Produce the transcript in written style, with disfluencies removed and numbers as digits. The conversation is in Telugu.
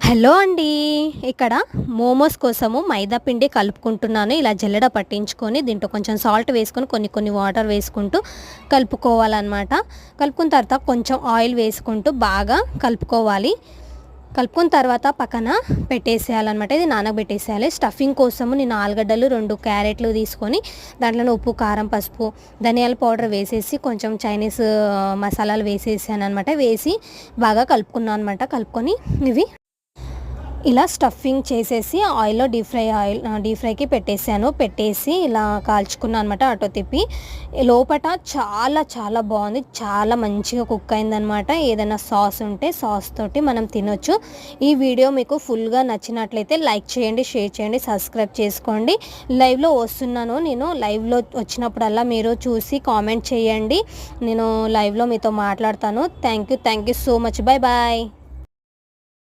హలో అండి. ఇక్కడ మోమోస్ కోసము మైదా పిండి కలుపుకుంటున్నాను. ఇలా జల్లెడ పట్టించుకొని దీంట్లో కొంచెం సాల్ట్ వేసుకొని కొన్ని వాటర్ వేసుకుంటూ కలుపుకోవాలన్నమాట. కలుపుకున్న తర్వాత కొంచెం ఆయిల్ వేసుకుంటూ బాగా కలుపుకోవాలి. కలుపుకున్న తర్వాత పక్కన పెట్టేసేయాలన్నమాట. ఇది నానబెట్టేసేయాలి. స్టఫింగ్ కోసము నేను ఆలుగడ్డలు 2 క్యారెట్లు తీసుకొని దాంట్లోనే ఉప్పు, కారం, పసుపు, ధనియాల పౌడర్ వేసేసి కొంచెం చైనీస్ మసాలాలు వేసేసాను అనమాట. వేసి బాగా కలుపుకున్నాను అనమాట. కలుపుకొని ఇవి ఇలా స్టఫింగ్ చేసేసి ఆయిల్లో డీప్ ఫ్రైకి పెట్టేసి ఇలా కాల్చుకున్నాను అనమాట. అటో తిప్పి లోపట చాలా చాలా బాగుంది. చాలా మంచిగా కుక్ అయిందనమాట. ఏదైనా సాస్ ఉంటే సాస్ తోటి మనం తినొచ్చు. ఈ వీడియో మీకు ఫుల్గా నచ్చినట్లయితే లైక్ చేయండి, షేర్ చేయండి, సబ్స్క్రైబ్ చేసుకోండి. లైవ్లో వస్తున్నాను. నేను లైవ్లో వచ్చినప్పుడల్లా మీరు చూసి కామెంట్ చేయండి. నేను లైవ్లో మీతో మాట్లాడతాను. Thank you so much. Bye bye.